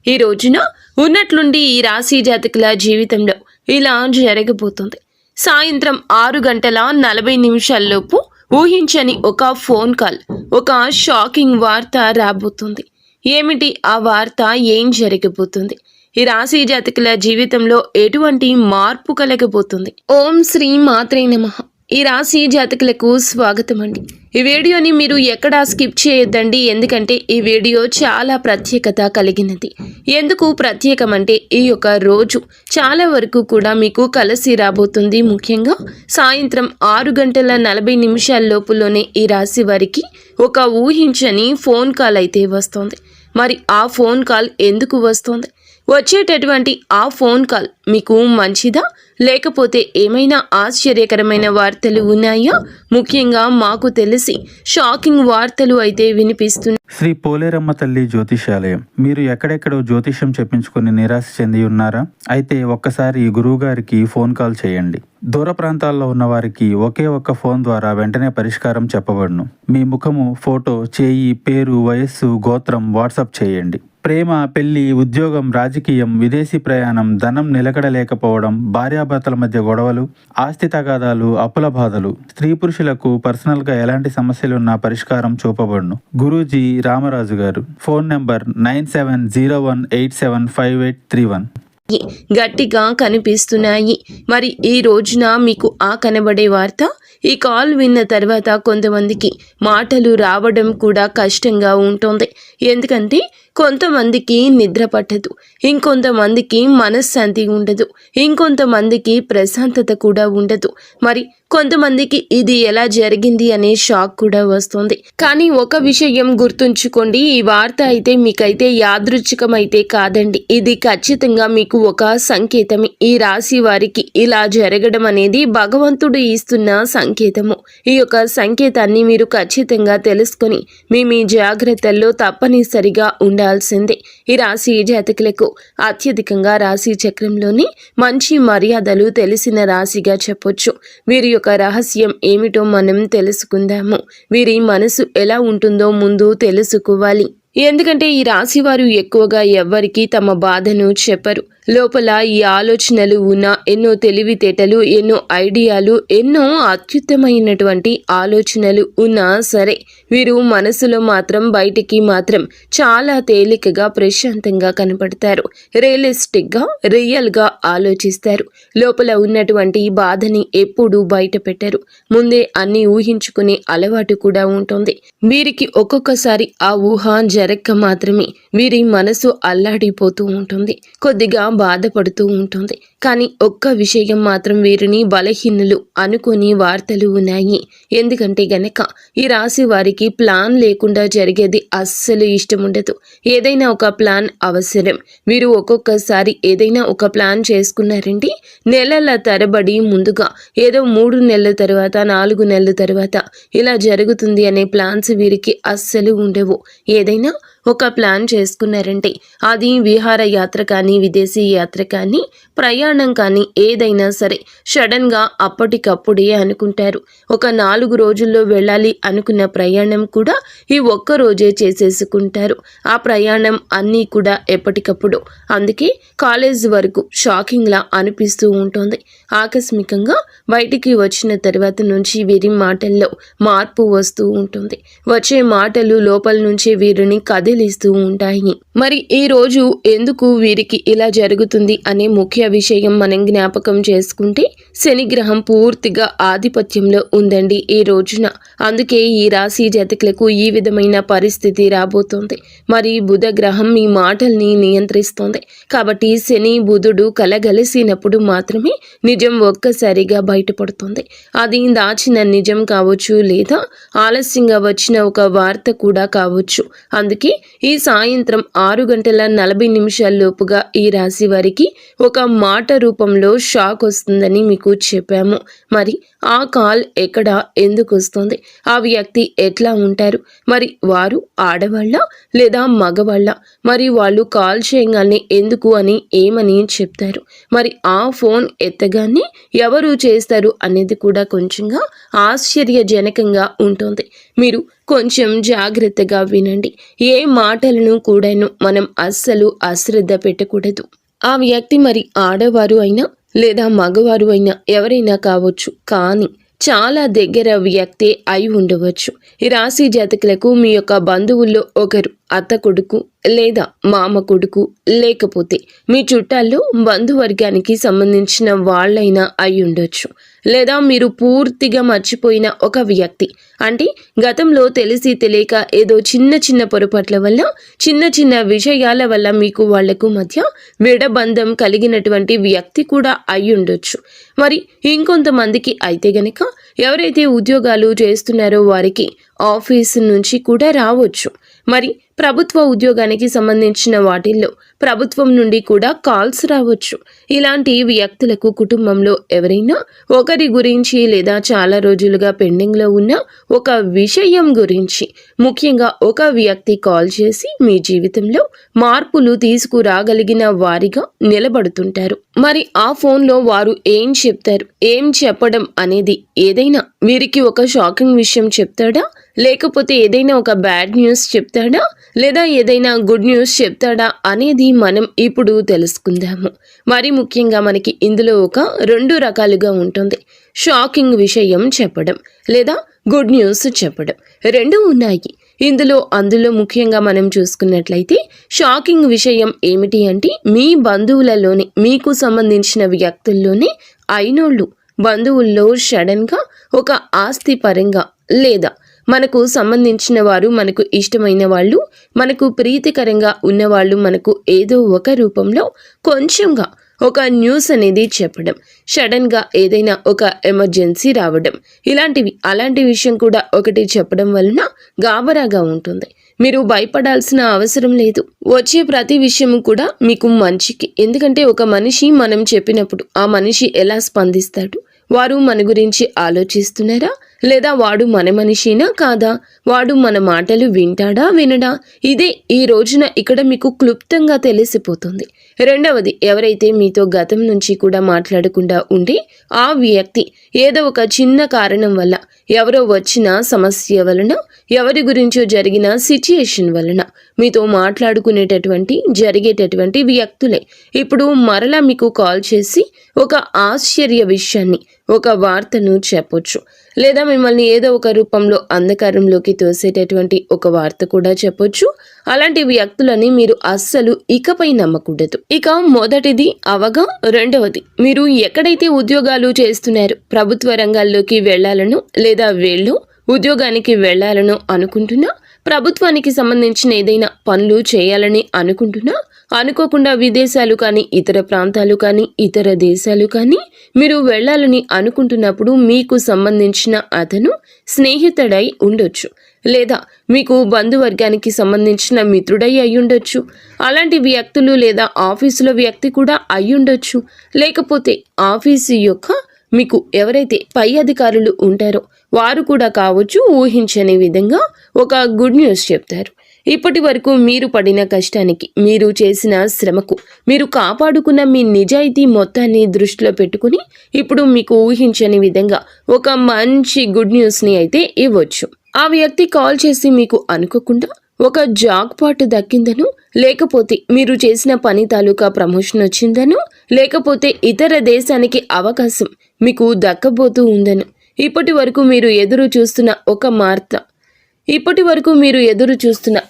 ఈ రోజున ఉన్నట్లుండి ఈ రాశి జాతకుల జీవితంలో ఇలా జరగబోతుంది. సాయంత్రం 6 గంటల 40 నిమిషాల్లోపు ఊహించని ఒక ఫోన్ కాల్, ఒక షాకింగ్ వార్త రాబోతుంది. ఏమిటి ఆ వార్త? ఏం జరగబోతుంది? ఈ రాశి జాతకుల జీవితంలో ఎటువంటి మార్పు కలగబోతుంది? ఓం శ్రీ మాత్రే నమః. ఈ రాశి జాతకులకు స్వాగతం అండి. ఈ వీడియోని మీరు ఎక్కడా స్కిప్ చేయొద్దండి, ఎందుకంటే ఈ వీడియో చాలా ప్రత్యేకత కలిగినది. ఎందుకు ప్రత్యేకం అంటే ఈ యొక్క రోజు చాలా వరకు కూడా మీకు కలిసి రాబోతుంది. ముఖ్యంగా సాయంత్రం 6 గంటల 40 నిమిషాల లోపులోనే ఈ రాశి వారికి ఒక ఊహించని ఫోన్ కాల్ అయితే వస్తుంది. మరి ఆ ఫోన్ కాల్ ఎందుకు వస్తుంది? వచ్చేటటువంటి ఆ ఫోన్ కాల్ మీకు మంచిదా, లేకపోతే ఏమైనా ఆశ్చర్యకరమైన వార్తలు ఉన్నాయా? ముఖ్యంగా మాకు తెలిసి షాకింగ్ వార్తలు అయితే వినిపిస్తున్నాయి. శ్రీ పోలేరమ్మ తల్లి జ్యోతిషాలయం. మీరు ఎక్కడెక్కడో జ్యోతిషం చెప్పించుకుని నిరాశ చెంది ఉన్నారా? అయితే ఒక్కసారి గురువు గారికి ఫోన్ కాల్ చేయండి. దూర ప్రాంతాల్లో ఉన్న వారికి ఒకే ఒక్క ఫోన్ ద్వారా వెంటనే పరిష్కారం చెప్పబడును. మీ ముఖము, ఫోటో, చేయి, పేరు, వయస్సు, గోత్రం వాట్సాప్ చేయండి. ప్రేమ, పెళ్లి, ఉద్యోగం, రాజకీయం, విదేశీ ప్రయాణం, ధనం నిలకడలేకపోవడం, భార్యాభర్తల మధ్య గొడవలు, ఆస్తి తగాదాలు, అప్పుల బాధలు, స్త్రీ పురుషులకు పర్సనల్గా ఎలాంటి సమస్యలున్నా పరిష్కారం చూపబడును. గురూజీ రామరాజు గారు. Phone number 9701875831. గట్టిగా కనిపిస్తున్నాయి. మరి ఈ రోజున మీకు ఆ కనబడే వార్త, ఈ కాల్ విన్న తర్వాత కొంతమందికి మాటలు రావడం కూడా కష్టంగా ఉంటుంది. ఎందుకంటే కొంతమందికి నిద్ర పట్టదు, ఇంకొంతమందికి మనశ్శాంతి ఉండదు, ఇంకొంతమందికి ప్రశాంతత కూడా ఉండదు. మరి కొంతమందికి ఇది ఎలా జరిగింది అనే షాక్ కూడా వస్తుంది. కానీ ఒక విషయం గుర్తుంచుకోండి, ఈ వార్త అయితే మీకైతే యాదృచ్ఛికమైతే కాదండి. ఇది ఖచ్చితంగా మీకు ఒక సంకేతం. ఈ రాశి వారికి ఇలా జరగడం అనేది భగవంతుడు ఇస్తున్న సంకేతము. ఈ యొక్క సంకేతాన్ని మీరు ఖచ్చితంగా తెలుసుకొని మీ జాగ్రత్తల్లో తప్పనిసరిగా ఉండాల్సిందే. ఈ రాశి జాతకులకు అత్యధికంగా రాశి చక్రంలోని మంచి మర్యాదలు తెలిసిన రాశిగా చెప్పొచ్చు. వీరి యొక్క రహస్యం ఏమిటో మనం తెలుసుకుందాము. వీరి మనసు ఎలా ఉంటుందో ముందు తెలుసుకోవాలి. ఎందుకంటే ఈ రాశి వారు ఎక్కువగా ఎవ్వరికీ తమ బాధను చెప్పరు. లోపల ఈ ఆలోచనలు ఉన్న ఎన్నో తెలివితేటలు, ఎన్నో ఐడియాలు, ఎన్నో అత్యుత్తమైనటువంటి ఆలోచనలు ఉన్నా సరే వీరు మనసులో మాత్రం బయటికి మాత్రం చాలా తేలికగా ప్రశాంతంగా కనపడతారు. రియలిస్టిక్గా, రియల్గా ఆలోచిస్తారు. లోపల ఉన్నటువంటి బాధని ఎప్పుడూ బయట పెట్టరు. ముందే అన్ని ఊహించుకునే అలవాటు కూడా ఉంటుంది. వీరికి ఒక్కొక్కసారి ఆ ఊహ జరక్క మాత్రమే వీరి మనసు అల్లాడిపోతూ ఉంటుంది, కొద్దిగా బాధపడుతూ ఉంటుంది. కానీ ఒక్క విషయం మాత్రం వీరిని బలహీనులు అనుకుని వార్తలు ఉన్నాయి. ఎందుకంటే గనక ఈ రాశి వారికి ప్లాన్ లేకుండా జరిగేది అస్సలు ఇష్టం ఉండదు. ఏదైనా ఒక ప్లాన్ అవసరం. వీరు ఒక్కొక్కసారి ఏదైనా ఒక ప్లాన్ చేసుకున్నారంటే నెలల తరబడి ముందుగా ఏదో 3 నెలల తర్వాత, 4 నెలల తర్వాత ఇలా జరుగుతుంది అనే ప్లాన్స్ వీరికి అస్సలు ఉండవు. ఏదైనా ఒక ప్లాన్ చేసుకున్నారంటే అది విహార యాత్ర కానీ, విదేశీ యాత్ర కానీ, ప్రయాణం కానీ ఏదైనా సరే సడన్గా అప్పటికప్పుడే అనుకుంటారు. ఒక 4 రోజుల్లో వెళ్ళాలి అనుకున్న ప్రయాణం కూడా ఈ ఒక్క రోజే చేసేసుకుంటారు. ఆ ప్రయాణం అన్నీ కూడా ఎప్పటికప్పుడు. అందుకే కాలేజ్ వరకు షాకింగ్లా అనిపిస్తూ ఉంటుంది. ఆకస్మికంగా బయటికి వచ్చిన తర్వాత నుంచి వీరి మాటల్లో మార్పు వస్తూ ఉంటుంది. వచ్చే మాటలు లోపల నుంచి వీరిని కదిలిస్తూ ఉంటాయి. మరి ఈ రోజు ఎందుకు వీరికి ఇలా జరుగుతుంది అనే ముఖ్య విషయం మనం జ్ఞాపకం చేసుకుంటే, శని గ్రహం పూర్తిగా ఆధిపత్యంలో ఉందండి ఈ రోజున. అందుకే ఈ రాశి జాతకులకు ఈ విధమైన పరిస్థితి రాబోతోంది. మరి బుధ గ్రహం మీ మాటల్ని నియంత్రిస్తోంది. కాబట్టి శని బుధుడు కలగలిసినప్పుడు మాత్రమే నిజం ఒక్కసారిగా బయటపడుతుంది. అది దాచిన నిజం కావచ్చు, లేదా ఆలస్యంగా వచ్చిన ఒక వార్త కూడా కావచ్చు. అందుకే ఈ సాయంత్రం 6 గంటల 40 నిమిషాల లోపుగా ఈ రాశి వారికి ఒక మాట రూపంలో షాక్ వస్తుందని మీకు చెప్పాము. మరి ఆ కాల్ ఎక్కడ, ఎందుకు వస్తుంది, ఆ వ్యక్తి ఎట్లా ఉంటారు, మరి వారు ఆడవాళ్ళ లేదా మగవాళ్ళ, మరి వాళ్ళు కాల్ చేయగానే ఎందుకు అని ఏమని చెప్తారు, మరి ఆ ఫోన్ ఎత్తగానే ఎవరు చేస్తారు అనేది కూడా కొంచెంగా ఆశ్చర్యజనకంగా ఉంటుంది. మీరు కొంచెం జాగ్రత్తగా వినండి. ఏ మాటలను కూడాను మనం అస్సలు అశ్రద్ధ పెట్టకూడదు. ఆ వ్యక్తి మరి ఆడవారు అయినా లేదా మగవారు అయినా ఎవరైనా కావచ్చు, కానీ చాలా దగ్గర వ్యక్తే అయి ఉండవచ్చు. ఈ రాశి జాతకులకు మీ యొక్క బంధువుల్లో ఒకరు అత్త కొడుకు లేదా మామ కొడుకు, లేకపోతే మీ చుట్టాల్లో బంధువర్గానికి సంబంధించిన వాళ్ళైనా అయి ఉండొచ్చు. లేదా మీరు పూర్తిగా మర్చిపోయిన ఒక వ్యక్తి, అంటే గతంలో తెలిసి తెలియక ఏదో చిన్న చిన్న పొరపాట్ల వల్ల, చిన్న చిన్న విషయాల వల్ల మీకు వాళ్లకు మధ్య విడబంధం కలిగినటువంటి వ్యక్తి కూడా అయి ఉండొచ్చు. మరి ఇంకొంతమందికి అయితే గనక ఎవరైతే ఉద్యోగాలు చేస్తున్నారో వారికి ఆఫీసు నుంచి కూడా రావచ్చు. మరి ప్రభుత్వ ఉద్యోగానికి సంబంధించిన వాటిల్లో ప్రభుత్వం నుండి కూడా కాల్స్ రావచ్చు. ఇలాంటి వ్యక్తులకు కుటుంబంలో ఎవరైనా ఒకరి గురించి లేదా చాలా రోజులుగా పెండింగ్లో ఉన్న ఒక విషయం గురించి, ముఖ్యంగా ఒక వ్యక్తి కాల్ చేసి మీ జీవితంలో మార్పులు తీసుకురాగలిగిన వారిగా నిలబడుతుంటారు. మరి ఆ ఫోన్లో వారు ఏం చెప్తారు, ఏం చెప్పడం అనేది, ఏదైనా వీరికి ఒక షాకింగ్ విషయం చెప్తాడా, లేకపోతే ఏదైనా ఒక బ్యాడ్ న్యూస్ చెప్తాడా, లేదా ఏదైనా గుడ్ న్యూస్ చెప్తాడా అనేది మనం ఇప్పుడు తెలుసుకుందాము. మరి ముఖ్యంగా మనకి ఇందులో ఒక 2 రకాలుగా ఉంటుంది. షాకింగ్ విషయం చెప్పడం లేదా గుడ్ న్యూస్ చెప్పడం, 2 ఉన్నాయి అందులో ముఖ్యంగా మనం చూసుకున్నట్లయితే షాకింగ్ విషయం ఏమిటి అంటే, మీ బంధువులలోనే, మీకు సంబంధించిన వ్యక్తుల్లోనే అయినోళ్ళు బంధువుల్లో సడన్గా ఒక ఆస్తి పరంగా లేదా మనకు సంబంధించిన వారు, మనకు ఇష్టమైన వాళ్ళు, మనకు ప్రీతికరంగా ఉన్నవాళ్ళు మనకు ఏదో ఒక రూపంలో కొంచెంగా ఒక న్యూస్ అనేది చెప్పడం, సడన్గా ఏదైనా ఒక ఎమర్జెన్సీ రావడం, అలాంటి విషయం కూడా ఒకటి చెప్పడం వలన గాబరాగా ఉంటుంది. మీరు భయపడాల్సిన అవసరం లేదు. వచ్చే ప్రతి విషయము కూడా మీకు మంచికి. ఎందుకంటే ఒక మనిషి మనం చెప్పినప్పుడు ఆ మనిషి ఎలా స్పందిస్తాడు, వారు మన గురించి ఆలోచిస్తున్నారా, లేదా వాడు మన మనిషినా కాదా, వాడు మన మాటలు వింటాడా వినడా, ఇదే ఈ రోజున ఇక్కడ మీకు క్లుప్తంగా తెలిసిపోతుంది. రెండవది, ఎవరైతే మీతో గతం నుంచి కూడా మాట్లాడకుండా ఉండి ఆ వ్యక్తి ఏదో ఒక చిన్న కారణం వల్ల, ఎవరో వచ్చిన సమస్య వలన, ఎవరి గురించో జరిగిన సిచ్యుయేషన్ వలన మీతో జరిగేటటువంటి వ్యక్తులే ఇప్పుడు మరలా మీకు కాల్ చేసి ఒక ఆశ్చర్య విషయాన్ని, ఒక వార్తను చెప్పొచ్చు. లేదా మిమ్మల్ని ఏదో ఒక రూపంలో అంధకారంలోకి తోసేటటువంటి ఒక వార్త కూడా చెప్పొచ్చు. అలాంటి వ్యక్తులని మీరు అస్సలు ఇకపై నమ్మకూడదు. ఇక మొదటిది అవగా, రెండవది, మీరు ఎక్కడైతే ఉద్యోగాలు చేస్తున్నారో, ప్రభుత్వ రంగాల్లోకి వెళ్లాలను లేదా ఉద్యోగానికి వెళ్లాలను అనుకుంటున్నా, ప్రభుత్వానికి సంబంధించిన ఏదైనా పనులు చేయాలని అనుకుంటున్నా, అనుకోకుండా విదేశాలు కానీ, ఇతర ప్రాంతాలు కానీ, ఇతర దేశాలు కానీ మీరు వెళ్ళాలని అనుకుంటున్నప్పుడు మీకు సంబంధించిన అతను స్నేహితుడై ఉండొచ్చు, లేదా మీకు బంధువర్గానికి సంబంధించిన మిత్రుడై అయ్యుండొచ్చు. అలాంటి వ్యక్తులు లేదా ఆఫీసులో వ్యక్తి కూడా అయ్యుండొచ్చు. లేకపోతే ఆఫీసు యొక్క మీకు ఎవరైతే పై అధికారులు ఉంటారో వారు కూడా కావచ్చు. ఊహించని విధంగా ఒక గుడ్ న్యూస్ చెప్తారు. ఇప్పటి వరకు మీరు పడిన కష్టానికి, మీరు చేసిన శ్రమకు, మీరు కాపాడుకున్న మీ నిజాయితీ మొత్తాన్ని దృష్టిలో పెట్టుకుని ఇప్పుడు మీకు ఊహించని విధంగా ఒక మంచి గుడ్ న్యూస్ని అయితే ఇవ్వచ్చు. ఆ వ్యక్తి కాల్ చేసి మీకు అనుకోకుండా ఒక జాబ్ పాట్ దక్కిందను, లేకపోతే మీరు చేసిన పని తాలూకా ప్రమోషన్ వచ్చిందను, లేకపోతే ఇతర దేశానికి అవకాశం మీకు దక్కబోతూ ఉందను, ఇప్పటి వరకు మీరు ఎదురు చూస్తున్న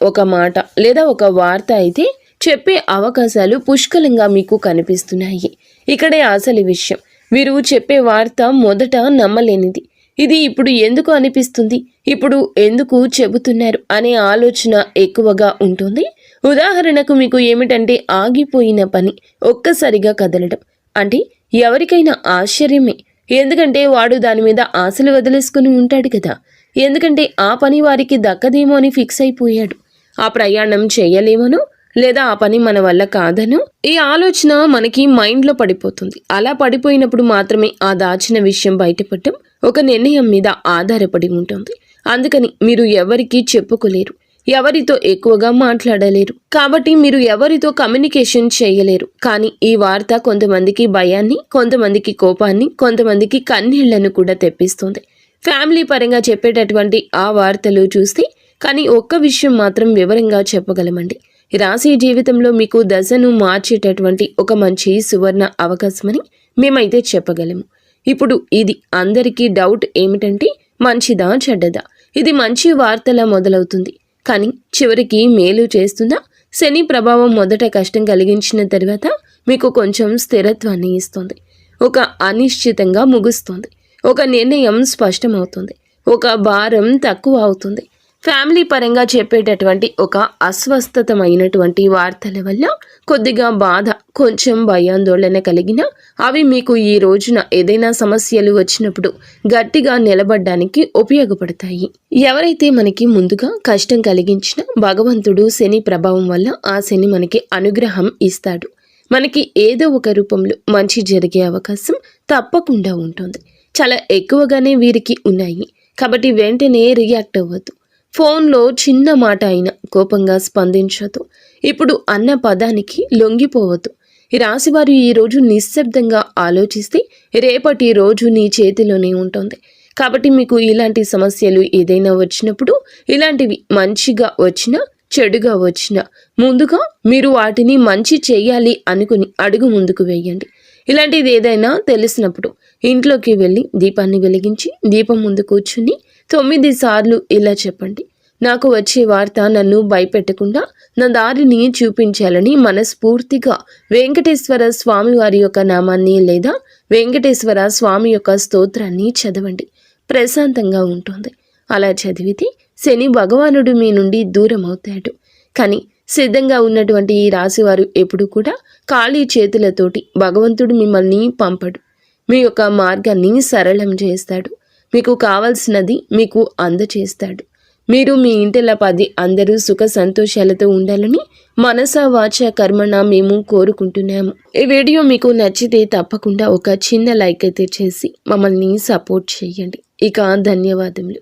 ఒక మాట లేదా ఒక వార్త అయితే చెప్పే అవకాశాలు పుష్కలంగా మీకు కనిపిస్తున్నాయి. ఇక్కడే అసలు విషయం, వీరు చెప్పే వార్త మొదట నమ్మలేనిది. ఇది ఇప్పుడు ఎందుకు అనిపిస్తుంది, ఇప్పుడు ఎందుకు చెబుతున్నారు అనే ఆలోచన ఎక్కువగా ఉంటుంది. ఉదాహరణకు మీకు ఏమిటంటే, ఆగిపోయిన పని ఒక్కసారిగా కదలడం అంటే ఎవరికైనా ఆశ్చర్యమే. ఎందుకంటే వాడు దాని మీద ఆశలు వదిలేసుకుని ఉంటాడు కదా. ఎందుకంటే ఆ పని వారికి దక్కదేమో అని ఫిక్స్ అయిపోయాడు. ఆ ప్రయాణం చేయలేమనో లేదా ఆ పని మన వల్ల కాదనో ఈ ఆలోచన మనకి మైండ్లో పడిపోతుంది. అలా పడిపోయినప్పుడు మాత్రమే ఆ దాచిన విషయం బయటపడటం ఒక నిర్ణయం మీద ఆధారపడి ఉంటుంది. అందుకని మీరు ఎవరికీ చెప్పుకోలేరు, ఎవరితో ఎక్కువగా మాట్లాడలేరు, కాబట్టి మీరు ఎవరితో కమ్యూనికేషన్ చేయలేరు. కానీ ఈ వార్త కొంతమందికి భయాన్ని, కొంతమందికి కోపాన్ని, కొంతమందికి కన్నీళ్లను కూడా తెప్పిస్తుంది. ఫ్యామిలీ పరంగా చెప్పేటటువంటి ఆ వార్తలు చూస్తే కానీ ఒక్క విషయం మాత్రం వివరంగా చెప్పగలమండి. రాశి జీవితంలో మీకు దశను మార్చేటటువంటి ఒక మంచి సువర్ణ అవకాశమని మేమైతే చెప్పగలము. ఇప్పుడు ఇది అందరికీ డౌట్ ఏమిటంటే మంచిదా చెడ్డదా? ఇది మంచి వార్తలా మొదలవుతుంది, కానీ చివరికి మేలు చేస్తుందా? శని ప్రభావం మొదట కష్టం కలిగించిన తర్వాత మీకు కొంచెం స్థిరత్వాన్ని ఇస్తుంది. ఒక అనిశ్చితంగా ముగుస్తుంది. ఒక నిర్ణయం స్పష్టమవుతుంది. ఒక భారం తక్కువ అవుతుంది. ఫ్యామిలీ పరంగా చెప్పేటటువంటి ఒక అస్వస్థతమైనటువంటి వార్తల వల్ల కొద్దిగా బాధ, కొంచెం భయాందోళన కలిగినా అవి మీకు ఈ రోజున ఏదైనా సమస్యలు వచ్చినప్పుడు గట్టిగా నిలబడడానికి ఉపయోగపడతాయి. ఎవరైతే మనకి ముందుగా కష్టం కలిగించినా భగవంతుడు శని ప్రభావం వల్ల ఆ శని మనకి అనుగ్రహం ఇస్తాడు. మనకి ఏదో ఒక రూపంలో మంచి జరిగే అవకాశం తప్పకుండా ఉంటుంది. చాలా ఎక్కువగానే వీరికి ఉన్నాయి. కాబట్టి వెంటనే రియాక్ట్ అవ్వద్దు. ఫోన్లో చిన్న మాట అయినా కోపంగా స్పందించదు. ఇప్పుడు అన్న పదానికి లొంగిపోవద్దు. ఈ రాశివారు ఈరోజు నిశ్శబ్దంగా ఆలోచిస్తే రేపటి రోజు నీ చేతిలోనే ఉంటుంది. కాబట్టి మీకు ఇలాంటి సమస్యలు ఏదైనా వచ్చినప్పుడు, ఇలాంటివి మంచిగా వచ్చినా చెడుగా వచ్చినా ముందుగా మీరు వాటిని మంచి చేయాలి అనుకుని అడుగు ముందుకు వేయండి. ఇలాంటిది ఏదైనా తెలిసినప్పుడు ఇంట్లోకి వెళ్ళి దీపాన్ని వెలిగించి దీపం ముందు కూర్చుని 9 సార్లు ఇలా చెప్పండి: నాకు వచ్చే వార్త నన్ను భయపెట్టకుండా నా దారిని చూపించాలని మనస్ఫూర్తిగా వెంకటేశ్వర స్వామి వారి యొక్క నామాన్ని లేదా వెంకటేశ్వర స్వామి యొక్క స్తోత్రాన్ని చదవండి. ప్రశాంతంగా ఉంటుంది. అలా చదివితే శని భగవానుడు మీ నుండి దూరం అవుతాడు. కానీ సిద్ధంగా ఉన్నటువంటి ఈ రాశివారు ఎప్పుడు కూడా ఖాళీ చేతులతోటి భగవంతుడు మిమ్మల్ని పంపడు. మీ యొక్క మార్గాన్ని సరళం చేస్తాడు. మీకు కావాల్సినది మీకు అందచేస్తాడు. మీరు మీ ఇంటిలో 10 అందరూ సుఖ సంతోషాలతో ఉండాలని మనస వాచ కర్మణ మేము కోరుకుంటున్నాము. ఈ వీడియో మీకు నచ్చితే తప్పకుండా ఒక చిన్న లైక్ అయితే చేసి మమ్మల్ని సపోర్ట్ చేయండి. ఇక ధన్యవాదములు.